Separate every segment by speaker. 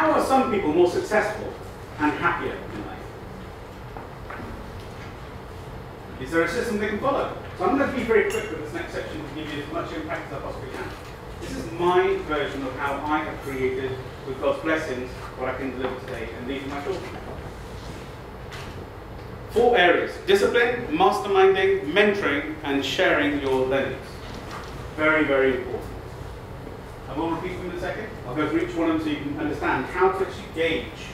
Speaker 1: How are some people more successful and happier in life? Is there a system they can follow? So I'm going to be very quick with this next section to give you as much impact as I possibly can. This is my version of how I have created, with God's blessings, what I can deliver today, and these are my thoughts. 4 areas: discipline, masterminding, mentoring, and sharing your learnings. Very, very important. I will repeat them in a second. I'll go through each one of them so you can understand how to actually gauge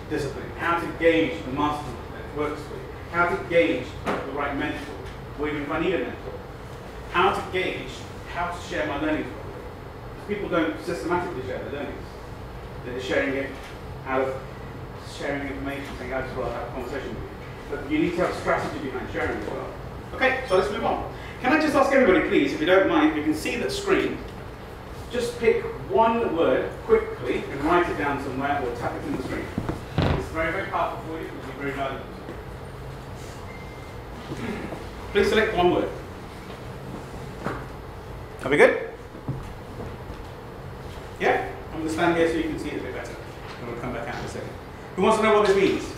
Speaker 1: discipline, how to gauge the mastermind that works for you, how to gauge the right mentor, or even if I need a mentor, how to gauge how to share my learnings properly. People don't systematically share their learnings. They're just sharing it out of sharing information, saying, I just want to have a conversation with you. But you need to have a strategy behind sharing as well. Okay, so let's move on. Can I just ask everybody, please, if you don't mind, if you can see that screen, just pick one word quickly and write it down somewhere or tap it in the screen. It's very, very powerful for you. It will be very valuable. Please select one word. Are we good? Yeah? I'm going to stand here so you can see it a bit better. I'm going to come back out in a second. Who wants to know what this means?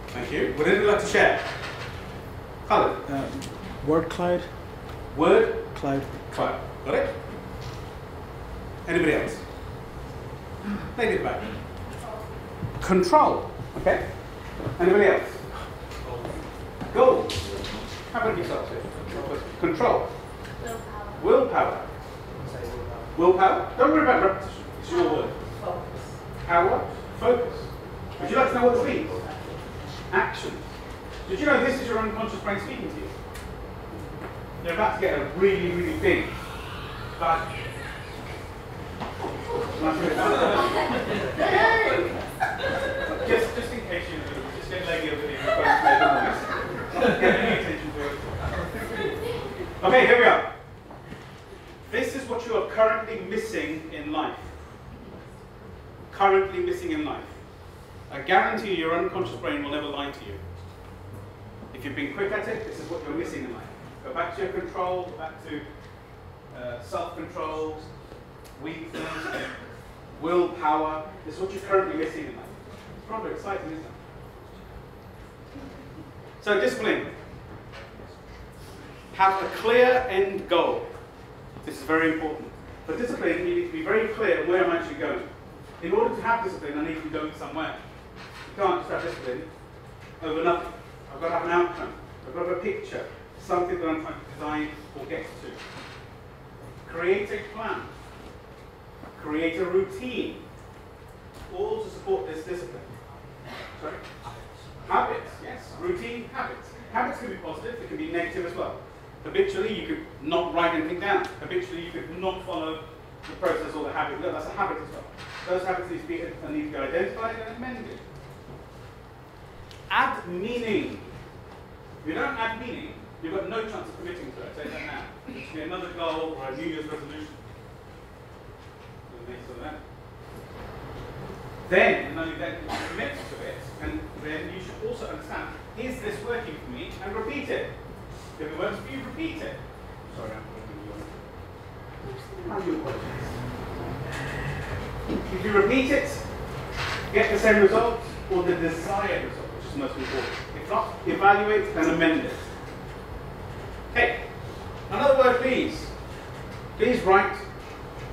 Speaker 1: Thank you. Would anybody like to share? Khaled?
Speaker 2: Word cloud.
Speaker 1: Word?
Speaker 2: Cloud.
Speaker 1: Cloud. Got it? Anybody else? Lady at the back. Control. Okay. Anybody else? Goal. How about yourself? Control. Willpower. Willpower. Don't worry about repetition. It's your word. Power. Focus. Would you like to know what this means? Action. Did you know this is your unconscious brain speaking to you? You're about to get a really, really big value. Just in case you know, just get leggy over there. Get any attention to it. Okay, here we are. This is what you are currently missing in life. Currently missing in life. I guarantee you, your unconscious brain will never lie to you. If you've been quick at it, this is what you're missing in life. Go back to your control, back to self-control, weakness, willpower. This is what you're currently missing in life. It's rather exciting, isn't it? So discipline. Have a clear end goal. This is very important. For discipline, you need to be very clear on where I'm actually going. In order to have discipline, I need to be going somewhere. You can't just have discipline over nothing. I've got to have an outcome. I've got to have a picture. Something that I'm trying to design or get to. Create a plan. Create a routine. All to support this discipline. Sorry? Habits, yes. Routine, habits. Habits can be positive, they can be negative as well. Habitually, you could not write anything down. Habitually, you could not follow the process or the habit. Look, that's a habit as well. Those habits need to be identified and amended. Add meaning. If you don't add meaning, you've got no chance of committing to it. Say that now. It should be another goal or a New Year's resolution. Then, and only then, you commit to it, and then you should also understand, is this working for me? And repeat it. If it works for you, repeat it. Sorry, I'm talking to you. If you repeat it, get the same result or the desired result, which is most important. If not, evaluate and amend it. Okay, another word, please. Please write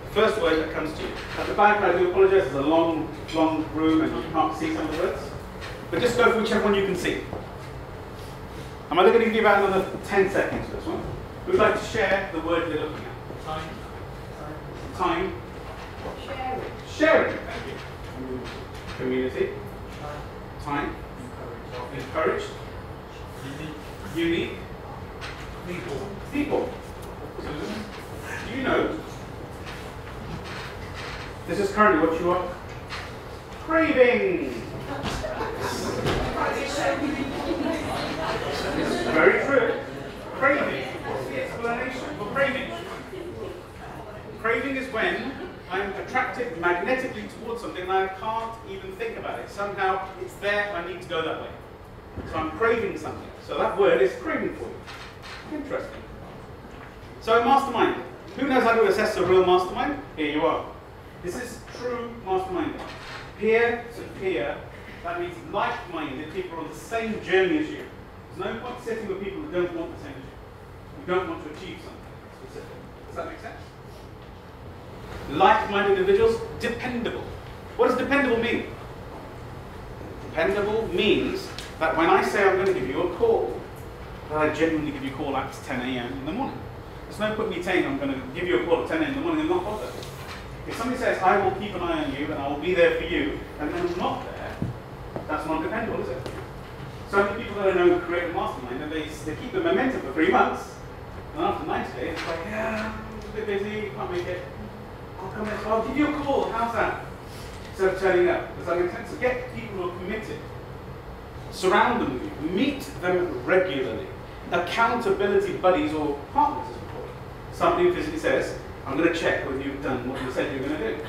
Speaker 1: the first word that comes to you. At the back, I do apologize, there's a long room and you can't see some of the words. But just go for whichever one you can see. I'm only going to give you about another 10 seconds for this one. We'd like to share the word you're looking at. Time. Time.
Speaker 3: Sharing.
Speaker 1: Sharing. Thank you. Community. Time. Encouraged. Unique. People. Susan, do you know this is currently what you are craving? Very true. Craving. What's the explanation for craving? Craving is when I'm attracted magnetically towards something and I can't even think about it. Somehow it's there, I need to go that way. So I'm craving something. So that word is craving for you. Interesting. So mastermind. Who knows how to assess a real mastermind? Here you are. This is true masterminding. Peer to peer, that means like-minded people are on the same journey as you. There's no point sitting with people who don't want the same as you. Who don't want to achieve something specific. Does that make sense? Like-minded individuals, dependable. What does dependable mean? Dependable means that when I say I'm going to give you a call, that I genuinely give you a call at 10 a.m. in the morning. There's no point me saying I'm going to give you a call at 10 a.m. in the morning and not bother. If somebody says, I will keep an eye on you and I will be there for you, and then I'm not there, that's not dependable, is it? So many people that I know who create a mastermind, and they keep the momentum for 3 months, and after 90 days, it's like, yeah, I'm a bit busy, can't make it. I'll come in, I'll give you a call, how's that? Instead of turning up. Does that make sense? So get people who are committed. Surround them with you. Meet them regularly. Accountability buddies or partners, as we call it. Somebody who physically says, I'm going to check whether you've done what you said you're going to do.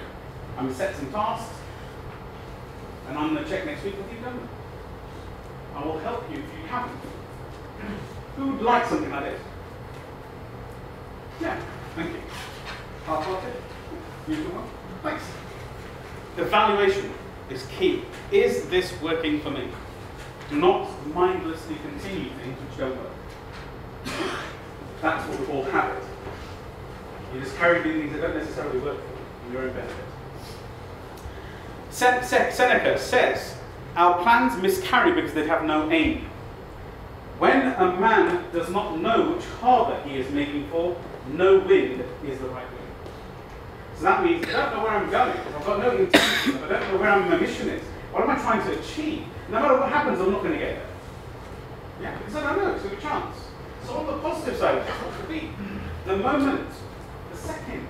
Speaker 1: I'm going to set some tasks, and I'm going to check next week whether you've done them. I will help you if you haven't. Who would like something like this? Yeah, thank you. Half-hearted? Usual one? Thanks. Evaluation is key. Is this working for me? Do not mindlessly continue things which don't work. That's what we call habit. You just carry doing things that don't necessarily work for you, for your own benefit. Seneca says, our plans miscarry because they have no aim. When a man does not know which harbour he is making for, no wind is the right wind. So that means I don't know where I'm going. I've got no intention. I don't know where my mission is. What am I trying to achieve? No matter what happens, I'm not going to get there. Yeah, because I don't know. It's a good chance. So on the positive side, what could be? The moment, the second.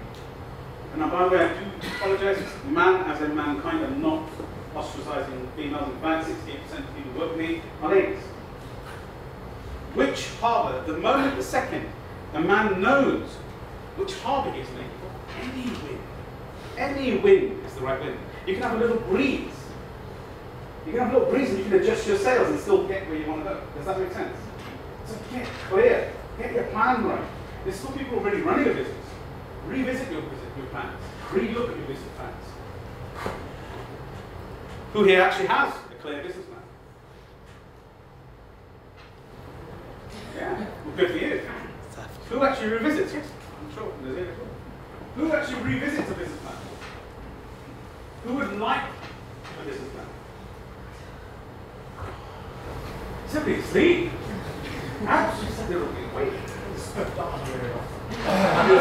Speaker 1: And by the way, I do apologise. Man, as in mankind, I'm not ostracising females. In fact, 68% of people who work with me are ladies. Which harbour? The moment, the second, a man knows which harbour he is making for, any wind. Any wind is the right wind. You can have a little breeze. You can have a little breeze and you can adjust your sails and still get where you want to go. Does that make sense? So get clear. Get your plan right. There's still people already running a business. Revisit your plans. Re-look at your business plans. Who here actually has a clear business plan? Yeah, well, good for you. Who actually revisits? Yes, I'm sure there's it as well. Who actually revisits a business plan? Who would like a business plan? Simply sleep. Absolutely wait. The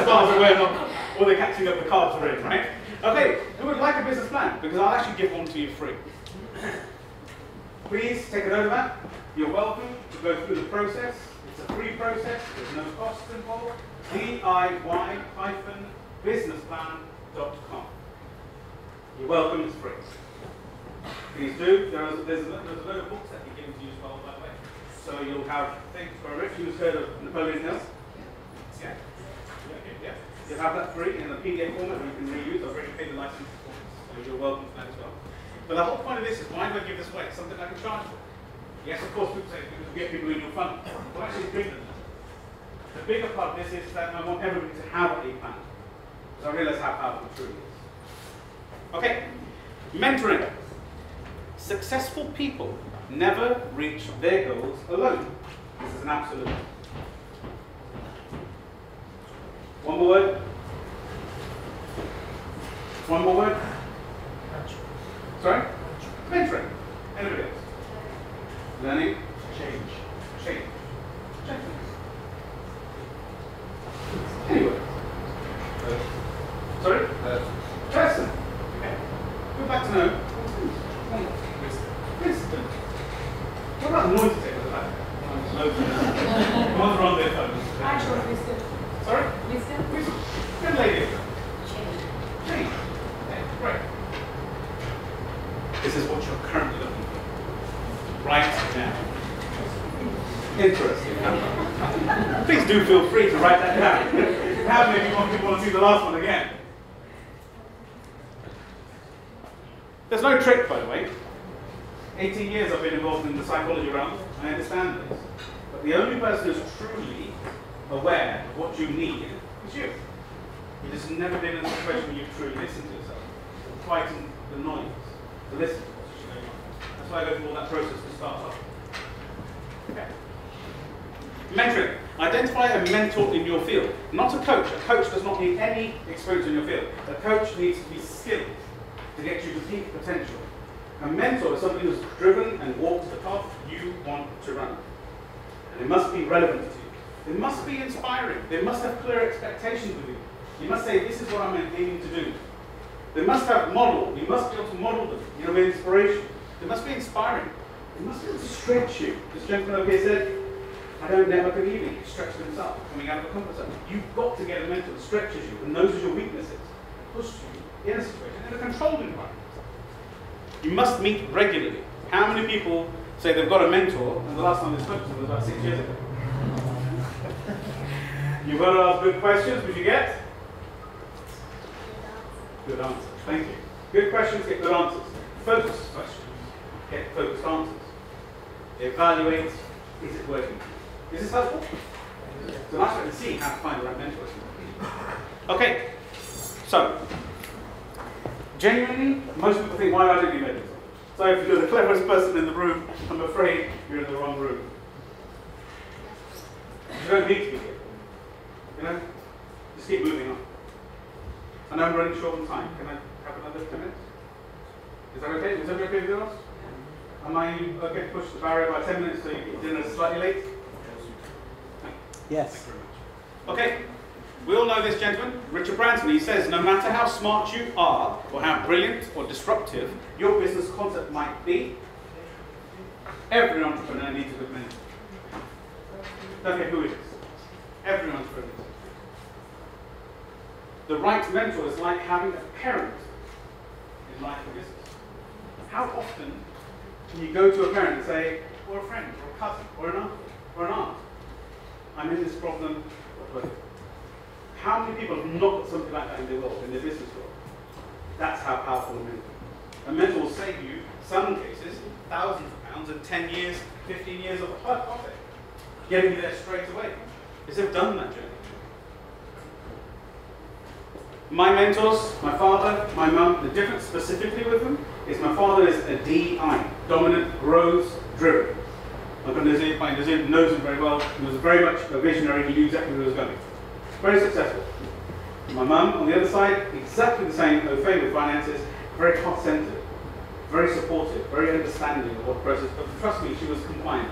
Speaker 1: stars are wearing off, or they're catching up the carbs already, right? Okay, who would like a business plan? Because I'll actually give one to you free. Please take it over. You're welcome to go through the process. It's a free process. There's no costs involved. DIY-businessplan.com. You're welcome. It's free. Please do. There's a load of books that you're given to you as well, by the way. So you'll have things for Rich, who's heard of Napoleon Hill. Yeah. Yeah. You'll have that free in a PDF format that you can reuse. I've already paid the license for it, so you're welcome to that as well. But the whole point of this is, why do I give this away? Something I can charge for. Yes, of course, people say, because we get people in your fund. Well, actually, it's bigger than that. The bigger part of this is that I want everybody to have a plan. So I realize how powerful it truly is. Okay, mentoring. Successful people never reach their goals alone. This is an absolute. One more word. One more word. Sorry? Mentoring. Anybody else? Learning. Change. Change. Change. Anyway. Sorry? Person. Okay. Go back to know. Wisdom. What about noise detectors at the back? One's on their phones.
Speaker 2: Actual wisdom.
Speaker 1: Sorry?
Speaker 2: Wisdom.
Speaker 1: Wisdom. Good lady.
Speaker 2: Change.
Speaker 1: Change. Okay, great. This is what you're currently looking for. Right now. Interesting. Please do feel free to write that down. How many people want to see the last one again? There's no trick, by the way. 18 years I've been involved in the psychology realm. I understand this. But the only person who's truly aware of what you need is you. You've just never been in a situation where you've truly listened to yourself. quieten the noise, to listen to what's actually going on. That's why I go through all that process to start off. Okay. Mentoring. Identify a mentor in your field, not a coach. A coach does not need any experience in your field. A coach needs to be skilled to get you to peak potential. A mentor is somebody who's driven and walked the path you want to run. And it must be relevant to you. It must be inspiring. They must have clear expectations of you. You must say, this is what I'm aiming to do. They must have model. You must be able to model them, with inspiration. They must be inspiring. They must be able to stretch you. This gentleman over here said, I don't network immediately. He stretched himself, coming out of a comfort zone. You've got to get a mentor that stretches you and knows your weaknesses, pushes you in a situation, in a controlled environment. You must meet regularly. How many people say they've got a mentor, and the last time they spoke to them was about 6 years ago? You've got to ask good questions, which you get? Good answers. Thank you. Good questions get good answers. Focused questions get focused answers. Evaluate, is it working? Is this helpful? So that's what we see how to find the right mentor. Okay, so genuinely, most people think, why do I do mentors? So if you're the cleverest person in the room, I'm afraid you're in the wrong room. You don't need to be here. Just keep moving on. And I'm running short on time. Can I have another 10 minutes? Is that okay? Is that okay with you else? Am I okay to push the barrier by 10 minutes so you get dinner slightly late?
Speaker 2: Yes.
Speaker 1: Thank you very much. Okay, we all know this gentleman, Richard Branson. He says, no matter how smart you are, or how brilliant or disruptive your business concept might be, every entrepreneur needs a good mentor. Don't care who it is. Every entrepreneur. The right mentor is like having a parent in life or business. How often can you go to a parent and say, or a friend, or a cousin, or an uncle, or an aunt, I'm in this problem, what do I do? How many people have not got something like that in their world, in their business world? That's how powerful a mentor is. A mentor will save you, in some cases, thousands of pounds in 10 years, 15 years of profit, getting you there straight away, because they've done that journey. My mentors, my father, my mum, the difference specifically with them is my father is a DI, dominant, growth, driven. My Nazir knows him very well. He was very much a visionary. He knew exactly where he was going. Very successful. My mum, on the other side, exactly the same, au fait with finances, very cost-centered, very supportive, very understanding of what process. But trust me, she was compliant.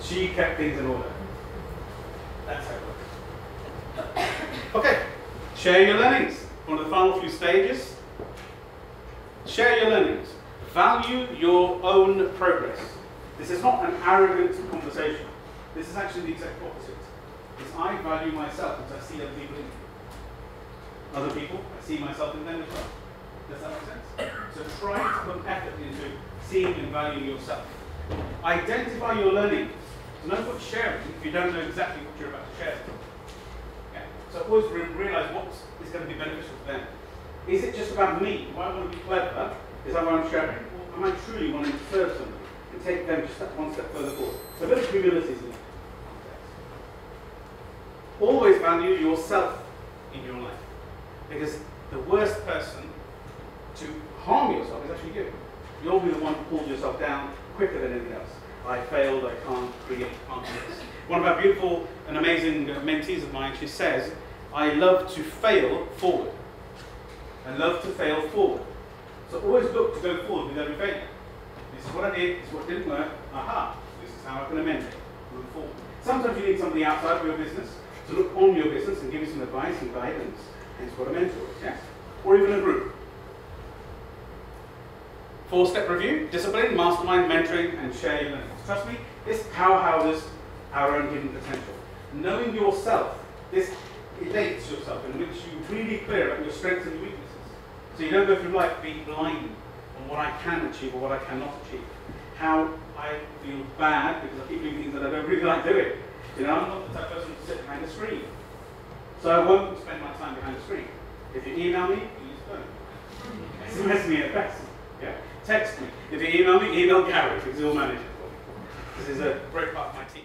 Speaker 1: She kept things in order. That's how it works. Okay, share your learnings. One of the final few stages. Share your learnings. Value your own progress. This is not an arrogant conversation. This is actually the exact opposite. It's I value myself because I see other people in me. Other people, I see myself in them as well. Does that make sense? So try to put effort into seeing and valuing yourself. Identify your learnings. So no point sharing if you don't know exactly what you're about to share. Okay. So always realize what is going to be beneficial to them. Is it just about me? Do I want to be clever? Is that what I'm sharing? Or am I truly wanting to serve somebody and take them just one step further forward? So a bit of humility is in it. Always value yourself in your life. Because the worst person to harm yourself is actually you. You'll be the one who pulls yourself down quicker than anything else. I failed, I can't create, can't do this. One of our beautiful and amazing mentees of mine, she says, I love to fail forward. I love to fail forward. So always look to go forward with every failure. This is what I did, this is what didn't work, aha, this is how I can amend it, move forward. Sometimes you need somebody outside of your business to look on your business and give you some advice and guidance. Hence what a mentor is, yes? Or even a group. 4-step review, discipline, mastermind, mentoring, and share your learnings. Trust me, this powerhouses our own hidden potential. Knowing yourself, this elates yourself and makes you really clear about your strengths and weaknesses. So you don't go through life being blind on what I can achieve or what I cannot achieve. How I feel bad because I keep doing things that I don't really like doing. You know, I'm not the type of person to sit behind a screen. So I won't spend my time behind a screen. If you email me, use phone. SMS me at best. Yeah? Text me. If you email me, email Gary because he'll manage it for me. This is a great part of my team.